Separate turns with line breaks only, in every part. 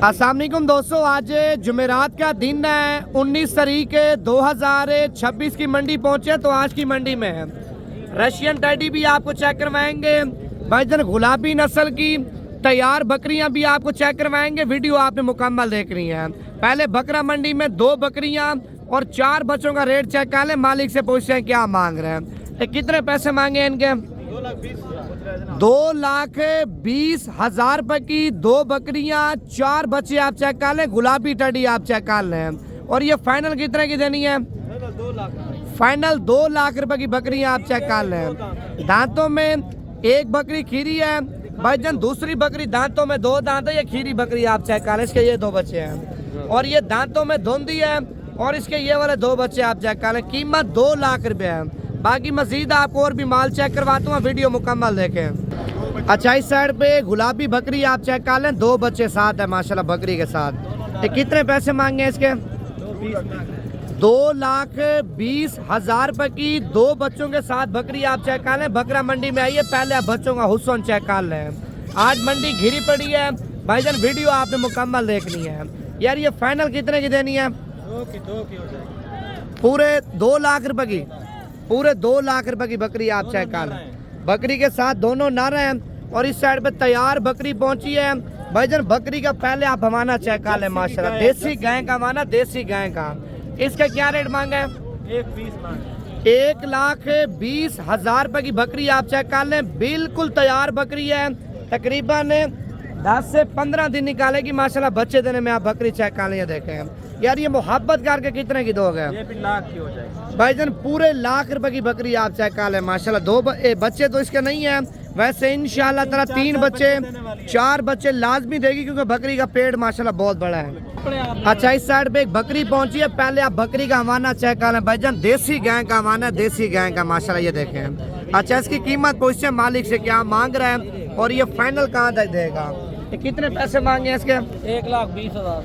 अस्सलाम वालेकुम दोस्तों, आज जुमेरात का दिन है। 19 तारीख 2026 की मंडी पहुंचे। तो आज की मंडी में रशियन टेडी भी आपको चेक करवाएंगे, भाईजान गुलाबी नस्ल की तैयार बकरियां भी आपको चेक करवाएंगे। वीडियो आपने मुकम्मल देखनी है। पहले बकरा मंडी में 2 बकरियां और 4 बच्चों का रेट चेक कर ले। मालिक से पूछते हैं क्या मांग रहे हैं, कितने पैसे मांगे इनके। 2,20,000 रुपए की 2 बकरियां, 4 बच्चे आप चेक कर लें। गुलाबी टडी आप चेक कर लें। और ये फाइनल कितने की देनी है? फाइनल 2 लाख रुपए की बकरियां आप चेक कर लें। दांतों में एक बकरी खीरी है भाईजान, दूसरी बकरी दांतों में 2 दांत है। ये खीरी बकरी आप चेक कर लें। इसके ये 2 बच्चे हैं और ये दांतों में धुंधी है। और इसके ये वाले 2 बच्चे आप चेक कर लें। कीमत 2 लाख रुपए है। बाकी मजीद आपको और भी माल चेक करवाता हूँ, वीडियो मुकम्मल देखें। अच्छा, इस साइड पे गुलाबी बकरी आप चेक कर लें। 2 बच्चे साथ है माशाल्लाह बकरी के साथ। कितने पैसे मांगे इसके? 2,20,000 रुपए की 2 बच्चों के साथ बकरी आप चेक कर लें। बकरा मंडी में आइए, पहले आप बच्चों का हुस्न चेक कर लें। आज मंडी घिरी पड़ी है भाईजान, वीडियो आपने मुकम्मल देखनी है। यार ये फाइनल कितने की देनी है? पूरे 2 लाख रुपए की, पूरे 2 लाख रुपए की बकरी आप चेक कर लें। बकरी के साथ दोनों नर हैं। और इस साइड पे तैयार बकरी पहुंची है भाईजान। बकरी का पहले आप हमाना चेक कर लें माशाल्लाह। देसी गाय का हमाना, देसी गाय का। इसका क्या रेट मांगा है? 1,20,000 रुपए की बकरी आप चेक कर लें। बिल्कुल तैयार बकरी है। तकरीबन 10 से 15 दिन निकालेगी माशाल्लाह। बच्चे देने में आप बकरी चेक कर लें। देखें यार ये मोहब्बत करके कितने की दोगे?
लाख की हो जाएगी
भाईजान। पूरे लाख रुपए की बकरी आप चेक कर लें माशाल्लाह। 2 बच्चे तो इसके नहीं है। वैसे इंशाल्लाह ताला 3 बच्चे 4 बच्चे लाजमी देगी, क्योंकि बकरी का पेट माशाल्लाह बहुत बड़ा है। अच्छा, इस साइड पे एक बकरी पहुंची है। पहले आप बकरी का हवाना चेक कर लें भाईजान। देसी गाय का हवाना, देसी गाय का माशाल्लाह। ये देखें। अच्छा, इसकी कीमत पूछते हैं मालिक से क्या मांग रहे हैं और ये फाइनल कहाँ तक देगा। कितने पैसे मांगे इसके?
1,20,000।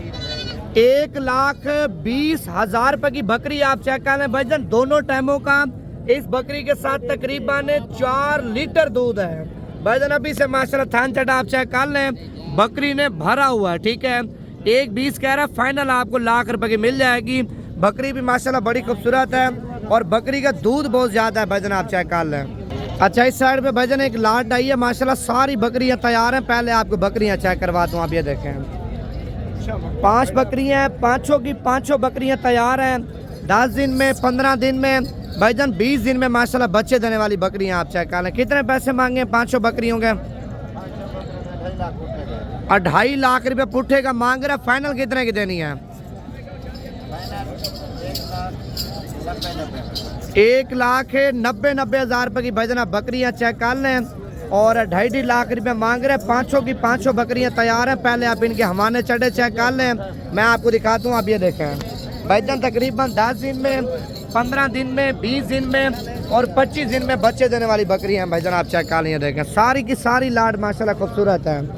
1,20,000 रुपए की बकरी आप चेक कर लें भाईजान। दोनों टाइमों का इस बकरी के साथ तकरीबन 4 लीटर दूध है भाईजान। अभी से माशाल्लाह थान चटा आप चेक कर लें। बकरी ने भरा हुआ है, ठीक है। 1,20 कह रहा है, फाइनल आपको लाख रुपए की मिल जाएगी। बकरी भी माशाल्लाह बड़ी खूबसूरत है और बकरी का दूध बहुत ज्यादा है भाईजान, आप चेक कर लें। अच्छा, इस साइड पे भाईजान एक लाट आई है माशाल्लाह। सारी बकरियां तैयार हैं। पहले आपको बकरियां चेक करवाता हूँ, आप ये देखें। 5 बकरियां हैं, पांचों की पांचों बकरियां तैयार हैं। 10 दिन में, 15 दिन में भाईजान, 20 दिन में माशाल्लाह बच्चे देने वाली बकरियां आप चेक कर लें। कितने पैसे मांगे 5 बकरियों के? 2.5 लाख रुपए पुट्ठे का मांग रहा है। फाइनल कितने की देनी है? 1,90,000 रुपए की भाईजान आप बकरियां चेक कर लें। और 2.5 लाख रुपए मांग रहे हैं। 5 की 5 बकरियां तैयार हैं। पहले आप इनके हवाने चढ़े चेक कर लें, मैं आपको दिखाता हूँ। आप ये देखें भाईजान, तकरीबन 10 दिन में, 15 दिन में, 20 दिन में और 25 दिन में बच्चे देने वाली बकरियां हैं भाईजान, आप चेक कर लें। देखें सारी की सारी लाड माशाल्लाह खूबसूरत है।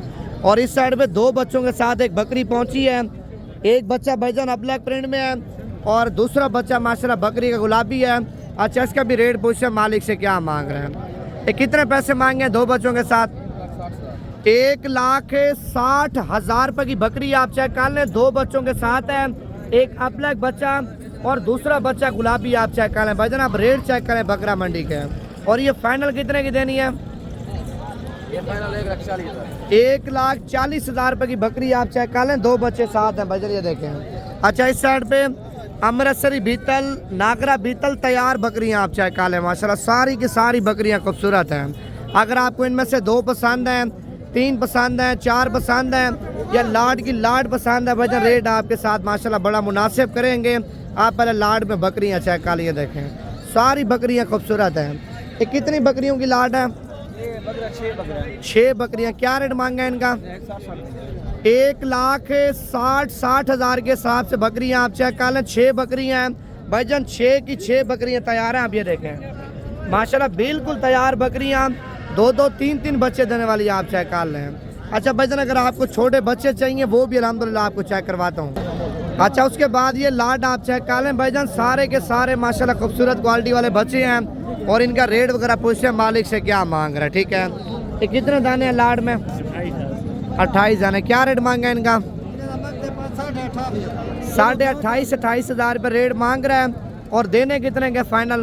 और इस साइड पे 2 बच्चों के साथ एक बकरी पहुंची है। एक बच्चा भाईजान ब्लैक प्रिंट में है और दूसरा बच्चा माशाल्लाह बकरी का गुलाबी है। अच्छा, इसका भी रेट पूछे मालिक से क्या मांग रहे हैं। कितने पैसे मांगे 2 बच्चों के साथ? 1,60,000 रुपए की बकरी आप चेक कर लें। 2 बच्चों के साथ है। एक ब्लैक बच्चा और दूसरा बच्चा गुलाबी आप चेक कर लें भाईजान। आप रेट चेक करें बकरा मंडी के। और ये फाइनल कितने की देनी है?
ये फाइनल
1,40,000 रुपए की बकरी आप चेक कर लें। 2 बच्चे साथ हैं भाईजान, ये देखें। अच्छा, इस साइड पे अमृतसरी बीतल, नागरा बीतल तैयार बकरियां आप चेक कर लें माशाल्लाह। सारी की सारी बकरियां खूबसूरत हैं। अगर आपको इनमें से 2 पसंद हैं, 3 पसंद हैं, 4 पसंद हैं या लाड की लाड पसंद है भाईजान, रेट आपके साथ माशाल्लाह बड़ा मुनासिब करेंगे। आप पहले लाड में बकरियां चेक कर लिए। देखें सारी बकरियां खूबसूरत हैं। ये कितनी बकरियों की लाड है? 6 बकरियां। क्या रेट मांगा है इनका? 1,60,000 के हिसाब से बकरियां आप चेक कर लें। 6 बकरियां हैं भाईजान। 6 की 6 बकरियां तैयार हैं। आप ये देखें माशाल्लाह बिल्कुल तैयार बकरियां। 2-2, 3-3 बच्चे देने वाली आप चेक कर लें। अच्छा भाईजान, अगर आपको छोटे बच्चे चाहिए वो भी अल्हम्दुलिल्लाह आपको चेक करवाता हूँ। अच्छा, उसके बाद ये लाड आप चेक कर लें भाईजान। सारे के सारे माशाल्लाह खूबसूरत क्वालिटी वाले बच्चे हैं। और इनका रेट वगैरह पूछे मालिक से क्या मांग रहा है, ठीक है। ये कितने दाने हैं लाड में? 28 दाने। क्या रेट मांगा है इनका? 28,500 रुपये रेट मांग रहा है। और देने कितने के फाइनल?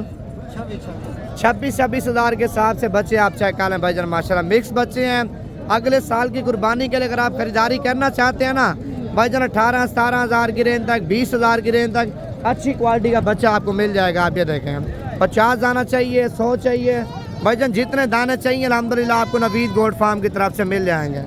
26,000 के हिसाब से बच्चे आप चेक कर लें भाईजान, माशाल्लाह मिक्स बच्चे हैं। अगले साल की कुर्बानी के लिए अगर आप खरीदारी करना चाहते हैं ना भाईजान, 18-17 की रेंज तक, 20,000 की रेंज तक अच्छी क्वालिटी का बच्चा आपको मिल जाएगा। आप ये देखें 50 दाना चाहिए, 100 चाहिए भाईजान, जितने दाने चाहिए अल्हम्दुलिल्लाह आपको नवीद गोट फार्म की तरफ से मिल जाएंगे।